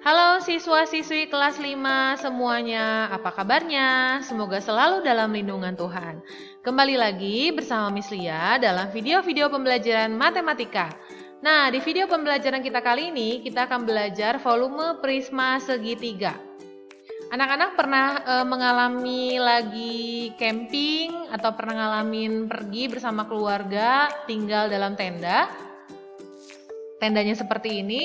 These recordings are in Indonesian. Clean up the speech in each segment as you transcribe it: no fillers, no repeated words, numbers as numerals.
Halo siswa-siswi kelas 5 semuanya, apa kabarnya? Semoga selalu dalam lindungan Tuhan. Kembali lagi bersama Miss Lia dalam video-video pembelajaran matematika. Nah, di video pembelajaran kita kali ini, kita akan belajar volume prisma segitiga. Anak-anak pernah mengalami lagi camping atau pernah ngalamin pergi bersama keluarga tinggal dalam tenda? Tendanya seperti ini.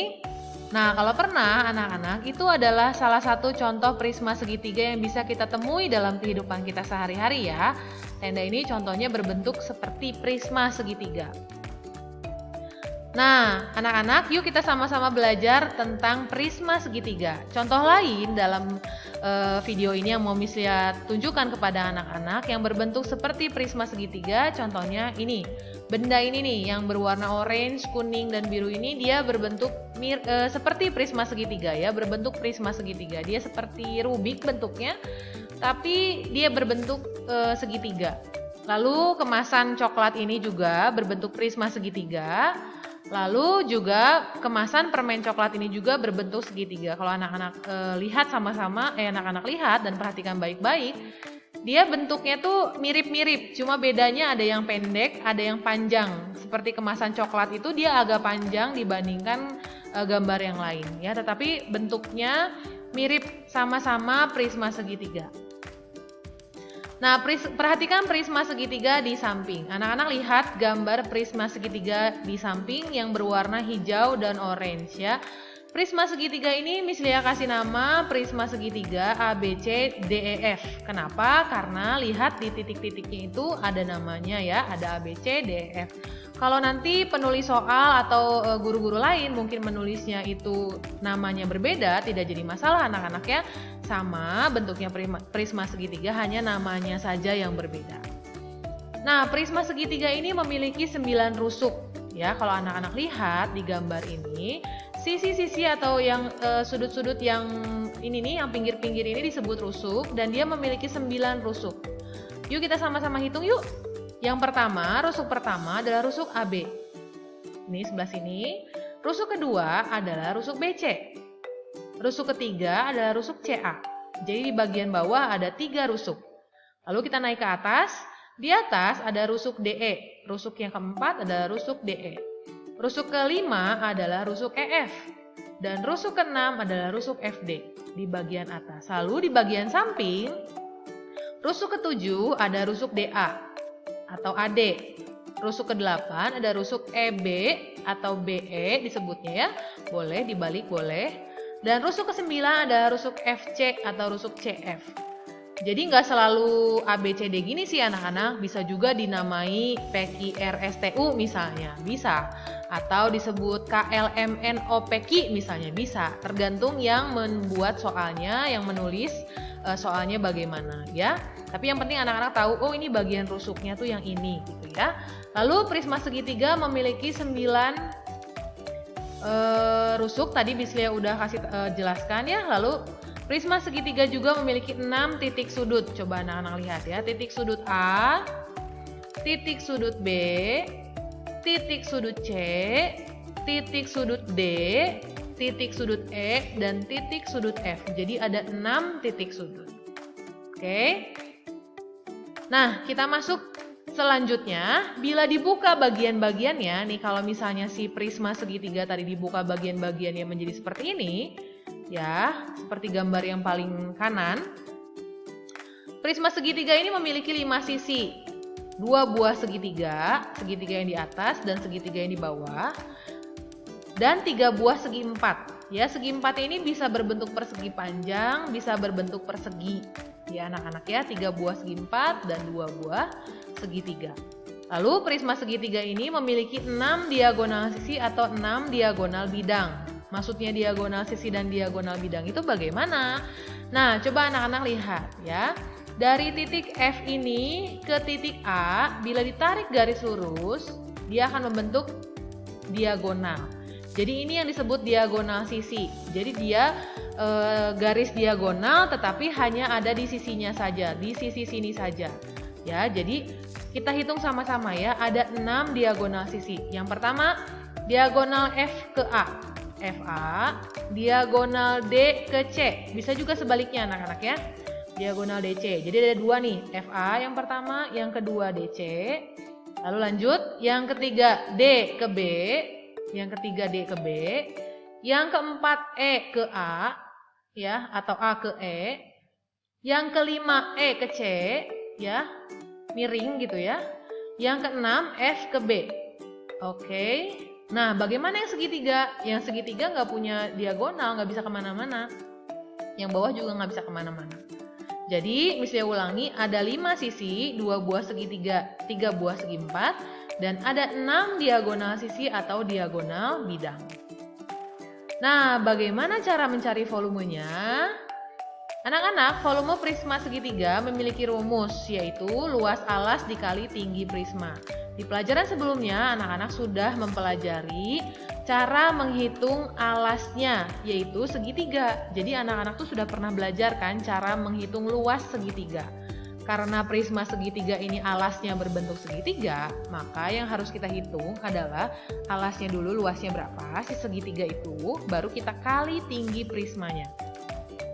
Nah, kalau pernah, anak-anak, itu adalah salah satu contoh prisma segitiga yang bisa kita temui dalam kehidupan kita sehari-hari ya. Tenda ini contohnya berbentuk seperti prisma segitiga. Nah, anak-anak, yuk kita sama-sama belajar tentang prisma segitiga. Contoh lain dalam video ini yang mau Miss Lia tunjukkan kepada anak-anak yang berbentuk seperti prisma segitiga, contohnya ini. Benda ini nih yang berwarna orange, kuning, dan biru ini dia berbentuk seperti prisma segitiga ya, berbentuk prisma segitiga. Dia seperti Rubik bentuknya, tapi dia berbentuk segitiga. Lalu kemasan coklat ini juga berbentuk prisma segitiga. Lalu juga kemasan permen coklat ini juga berbentuk segitiga. Kalau anak-anak lihat sama-sama, anak-anak lihat dan perhatikan baik-baik, dia bentuknya tuh mirip-mirip, cuma bedanya ada yang pendek, ada yang panjang. Seperti kemasan coklat itu dia agak panjang dibandingkan gambar yang lain ya, tetapi bentuknya mirip sama-sama prisma segitiga. Nah, perhatikan prisma segitiga di samping. Anak-anak lihat gambar prisma segitiga di samping yang berwarna hijau dan orange ya. Prisma segitiga ini Miss Lia kasih nama prisma segitiga A, B, C, D, E, F. Kenapa? Karena lihat di titik-titiknya itu ada namanya ya, ada A, B, C, D, E, F. Kalau nanti penulis soal atau guru-guru lain mungkin menulisnya itu namanya berbeda, tidak jadi masalah anak-anak ya. Sama bentuknya prisma segitiga, hanya namanya saja yang berbeda. Nah, prisma segitiga ini memiliki 9 rusuk ya. Kalau anak-anak lihat di gambar ini, sisi-sisi atau yang sudut-sudut yang ini nih, yang pinggir-pinggir ini disebut rusuk dan dia memiliki 9 rusuk. Yuk kita sama-sama hitung yuk. Yang pertama, rusuk pertama adalah rusuk AB. Ini sebelah sini. Rusuk kedua adalah rusuk BC. Rusuk ketiga adalah rusuk CA. Jadi di bagian bawah ada 3 rusuk. Lalu kita naik ke atas. Di atas ada rusuk DE. Rusuk yang keempat adalah rusuk DE. Rusuk kelima adalah rusuk EF. Dan rusuk keenam adalah rusuk FD di bagian atas. Lalu di bagian samping, rusuk ketujuh ada rusuk DA atau AD. Rusuk ke-8 ada rusuk EB atau BE disebutnya ya. Boleh dibalik boleh. Dan rusuk ke-9 ada rusuk FC atau rusuk CF. Jadi nggak selalu ABCD gini sih anak-anak, bisa juga dinamai PQRSTU misalnya, bisa. Atau disebut KLMNOPQ misalnya, bisa. Tergantung yang membuat soalnya, yang menulis soalnya bagaimana ya. Tapi yang penting anak-anak tahu, oh ini bagian rusuknya tuh yang ini gitu ya. Lalu prisma segitiga memiliki 9 rusuk, tadi Miss Lia udah kasih jelaskan ya. Lalu prisma segitiga juga memiliki 6 titik sudut. Coba anak-anak lihat ya. Titik sudut A, titik sudut B, titik sudut C, titik sudut D, titik sudut E, dan titik sudut F. Jadi ada 6 titik sudut. Oke. Nah, kita masuk selanjutnya. Bila dibuka bagian-bagiannya, nih kalau misalnya si prisma segitiga tadi dibuka bagian-bagiannya menjadi seperti ini, ya, seperti gambar yang paling kanan. Prisma segitiga ini memiliki 5 sisi. 2 buah segitiga, segitiga yang di atas dan segitiga yang di bawah. Dan 3 buah segi empat. Ya, segi empat ini bisa berbentuk persegi panjang, bisa berbentuk persegi. Ya anak-anak ya, 3 buah segi empat dan 2 buah segitiga. Lalu prisma segitiga ini memiliki 6 diagonal sisi atau 6 diagonal bidang. Maksudnya diagonal sisi dan diagonal bidang itu bagaimana? Nah, coba anak-anak lihat ya. Dari titik F ini ke titik A, bila ditarik garis lurus, dia akan membentuk diagonal. Jadi ini yang disebut diagonal sisi. Jadi dia garis diagonal tetapi hanya ada di sisinya saja, di sisi sini saja. Ya, jadi kita hitung sama-sama ya, ada 6 diagonal sisi. Yang pertama, diagonal F ke A. FA, diagonal D ke C. Bisa juga sebaliknya anak-anak ya. Diagonal DC. Jadi ada dua nih, FA yang pertama, yang kedua DC. Lalu lanjut, yang ketiga D ke B, yang ketiga D ke B, yang keempat E ke A, ya, atau A ke E, yang kelima E ke C, ya, miring gitu ya. Yang keenam F ke B. Oke. Nah, bagaimana yang segitiga? Yang segitiga nggak punya diagonal, nggak bisa kemana-mana. Yang bawah juga nggak bisa kemana-mana. Jadi, misalnya ulangi, ada 5 sisi, 2 buah segitiga, 3 buah segi 4, dan ada 6 diagonal sisi atau diagonal bidang. Nah, bagaimana cara mencari volumenya? Anak-anak, volume prisma segitiga memiliki rumus, yaitu luas alas dikali tinggi prisma. Di pelajaran sebelumnya, anak-anak sudah mempelajari cara menghitung alasnya, yaitu segitiga. Jadi anak-anak tuh sudah pernah belajar kan cara menghitung luas segitiga. Karena prisma segitiga ini alasnya berbentuk segitiga, maka yang harus kita hitung adalah alasnya dulu luasnya berapa, si segitiga itu, baru kita kali tinggi prismanya.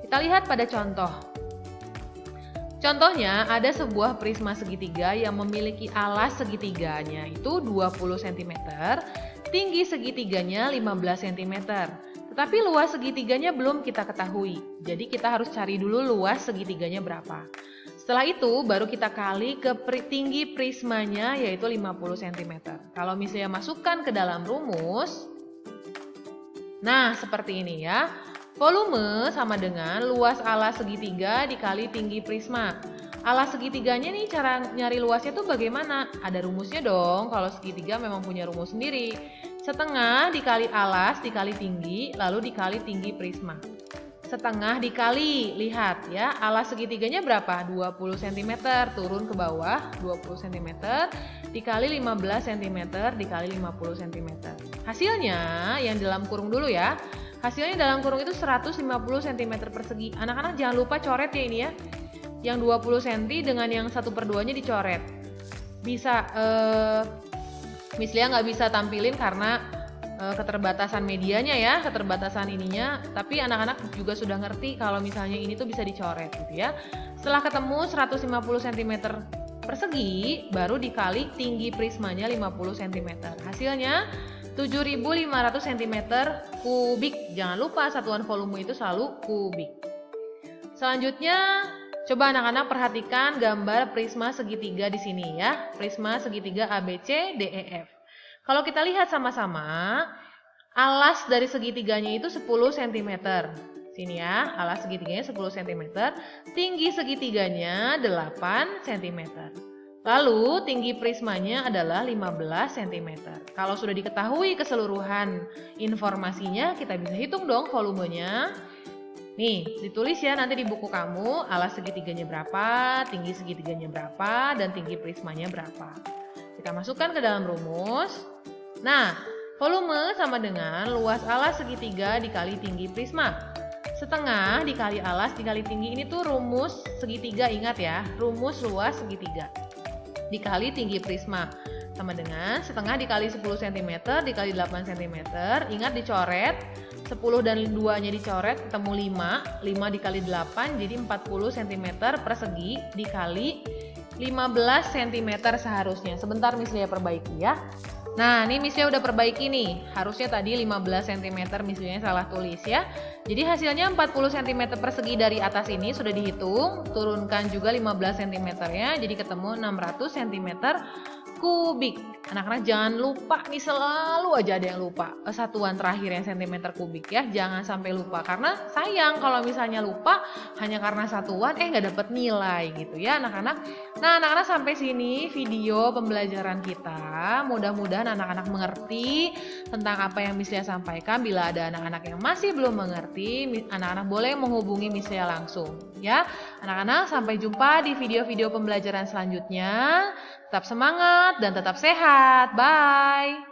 Kita lihat pada contoh. Contohnya ada sebuah prisma segitiga yang memiliki alas segitiganya itu 20 cm, tinggi segitiganya 15 cm. Tetapi luas segitiganya belum kita ketahui. Jadi kita harus cari dulu luas segitiganya berapa. Setelah itu baru kita kali ke tinggi prismanya yaitu 50 cm. Kalau misalnya masukkan ke dalam rumus, nah seperti ini ya. Volume sama dengan luas alas segitiga dikali tinggi prisma. Alas segitiganya nih cara nyari luasnya tuh bagaimana? Ada rumusnya dong, kalau segitiga memang punya rumus sendiri. Setengah dikali alas dikali tinggi, lalu dikali tinggi prisma. Setengah dikali, lihat ya, alas segitiganya berapa? 20 cm, turun ke bawah 20 cm, dikali 15 cm, dikali 50 cm. Hasilnya, yang dalam kurung dulu ya. Hasilnya dalam kurung itu 150 cm persegi. Anak-anak jangan lupa coret ya ini ya. Yang 20 cm dengan yang 1/2-nya dicoret. Bisa, misalnya nggak bisa tampilin karena keterbatasan medianya ya, keterbatasan ininya. Tapi anak-anak juga sudah ngerti kalau misalnya ini tuh bisa dicoret gitu ya. Setelah ketemu 150 cm persegi, baru dikali tinggi prismanya 50 cm. Hasilnya 7.500 cm kubik. Jangan lupa satuan volume itu selalu kubik. Selanjutnya, coba anak-anak perhatikan gambar prisma segitiga di sini ya. Prisma segitiga ABC, DEF. Kalau kita lihat sama-sama, alas dari segitiganya itu 10 cm. Sini ya, alas segitiganya 10 cm. Tinggi segitiganya 8 cm. Lalu tinggi prismanya adalah 15 cm. Kalau sudah diketahui keseluruhan informasinya, kita bisa hitung dong volumenya. Nih, ditulis ya nanti di buku kamu, alas segitiganya berapa, tinggi segitiganya berapa, dan tinggi prismanya berapa. Kita masukkan ke dalam rumus. Nah, volume sama dengan luas alas segitiga dikali tinggi prisma. Setengah dikali alas dikali tinggi, ini tuh rumus segitiga, ingat ya, rumus luas segitiga dikali tinggi prisma sama dengan setengah dikali 10 cm dikali 8 cm. Ingat dicoret, 10 dan 2-nya dicoret ketemu 5 dikali 8 jadi 40 cm persegi dikali 15 cm seharusnya. Sebentar misalnya perbaiki ya. Nah, ini misalnya udah perbaiki nih. Harusnya tadi 15 cm misalnya salah tulis ya. Jadi hasilnya 40 cm persegi dari atas ini sudah dihitung. Turunkan juga 15 cm ya. Jadi ketemu 600 cm kubik. Anak-anak jangan lupa nih, selalu aja ada yang lupa satuan terakhir yang cm kubik ya. Jangan sampai lupa karena sayang kalau misalnya lupa hanya karena satuan nggak dapet nilai gitu ya anak-anak. Nah, anak-anak sampai sini video pembelajaran kita. Mudah-mudahan anak-anak mengerti tentang apa yang Miss Lia sampaikan. Bila ada anak-anak yang masih belum mengerti, anak-anak boleh menghubungi Miss Lia langsung ya. Anak-anak sampai jumpa di video-video pembelajaran selanjutnya. Tetap semangat dan tetap sehat. Bye.